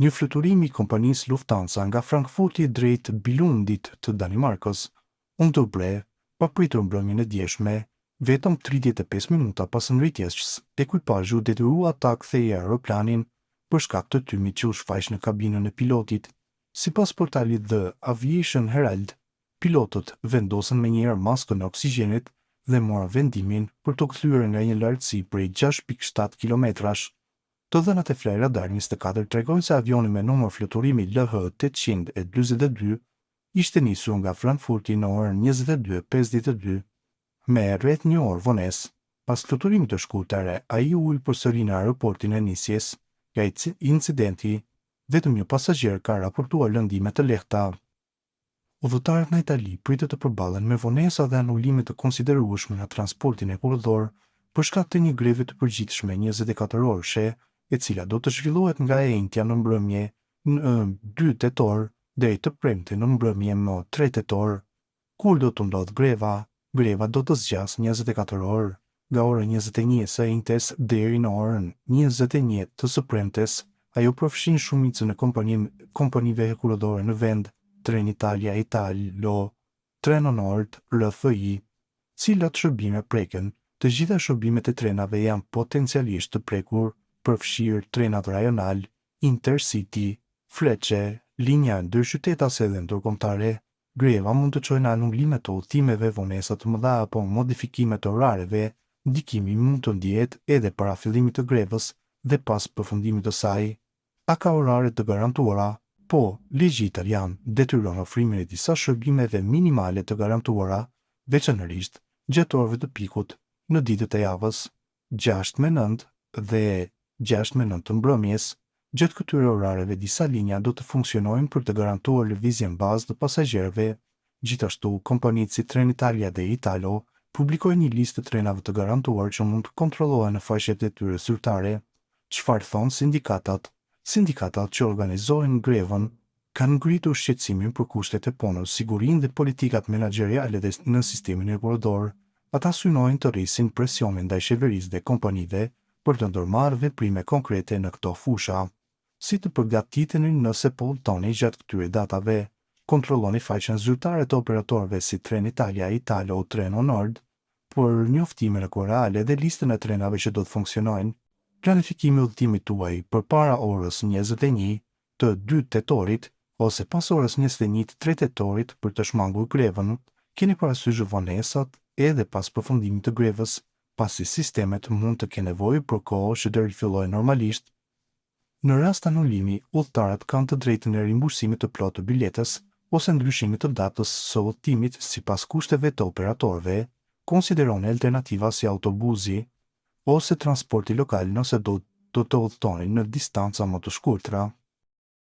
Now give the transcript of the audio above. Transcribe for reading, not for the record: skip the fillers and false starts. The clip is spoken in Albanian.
Një fluturim i kompanisë Lufthansa nga Frankfurti drejt Billundit të Danimarkës u ndërpre papritur mbrëmjen e djeshme, vetëm 35 minuta pas ngritjes, ekuipazhi u detyrua ta kthejë aeroplanin për shkak të tymit që u shfaq në kabinën e pilotit. Sipas portalit The Aviation Herald, pilotët vendosën menjëherë maskën e oksigjenit dhe morën vendimin për të kthyer nga një lartësi prej 6.7 kilometrash. Të dhënat e Fly Radar 24 tregojnë se avioni me numër fluturimi LH-842 ishte nisur nga Frankfurti në orën 22:52. Me rreth një orë vonesë, pas fluturimit të shkurtër, ai u ul përsëri në aeroportin e nisjes. Nga incidenti, vetëm një pasagjer ka raportuar lëndime të lehta. Udhëtarët në Itali pritet të përballen me vonesa dhe anulime të konsiderueshme në transportin e kurrëdor për shkak të një greve të përgjithshme 24 orëshe, e cila do të zhvillohet nga e njëjtja në mbrëmje në 2 tetor deri të premte në mbrëmje më 3 tetor. Kur do të ndodh greva? Greva do të zgjasë 24 orë, nga ora 21 së njëjtës deri në orën 21 të së premtes. Ajo përfshin shumicën e kompanive kurrëdore në vend, Trenitalia Italo, Trenonord, RFI, cilat shërbime preken. Të gjitha shërbimet e trenave janë potencialisht të prekur, përfshirë trenat rajonal, Intercity, Flecce, linja ndërqytetase dhe ndërkombëtare. Greva mund të çojë në anullime të udhëtimeve, vonesa të mëdha apo modifikime të orareve. Ndikimi mund të ndihet edhe para fillimit të grevës dhe pas përfundimit të saj. A ka orare të garantuara? Po, ligji italian detyron ofrimin e disa shërbimeve minimale të garantuara, veçanërisht gjatë orëve të pikut, në ditët e javës 6 me 9 dhe 6 me 9 të mbrëmjes. Gjatë këtyre orareve disa linja do të funksionojnë për të garantuar lëvizjen bazë të pasagjerëve. Gjithashtu, kompanitë si Trenitalia dhe Italo publikojnë një listë të trenave të garantuar që mund të kontrollohen në faqet e tyre zyrtare. Çfarë thonë sindikatat? Sindikatat që organizojnë grevën kanë ngritur shqetësimin për kushtet e punës, sigurinë dhe politikat menaxheriale në sistemin e kurrëdor. Ata synojnë të rrisin presionin ndaj qeverisë dhe kompanive për të ndërmarrë veprime konkrete në këto fusha. Si të përgatiteni nëse po udhtoni gjatë këtyre datave? Kontrolloni faqen zyrtare të operatorëve si Trenitalia, Italo o Trenonord për njoftimin e reale dhe listën e trenave që do të funksionojnë. Planifikimi udhëtimit tuaj përpara orës 21 të 2 tetorit ose pas orës 21 të 3 tetorit për të shmangur grevën. Keni parasysh vonesat edhe pas përfundimit të grevës, pasi sistemet mund të kenë nevojë për kohë që të rifillojnë normalisht. Në rast anullimi, udhëtarët kanë të drejtën e rimbursimit të plotë të biletës ose ndryshimit të datës së udhëtimit sipas kushteve të operatorëve. Konsideroni alternativa si autobusi ose transporti lokal nëse do të udhtoni në distanca më të shkurtra.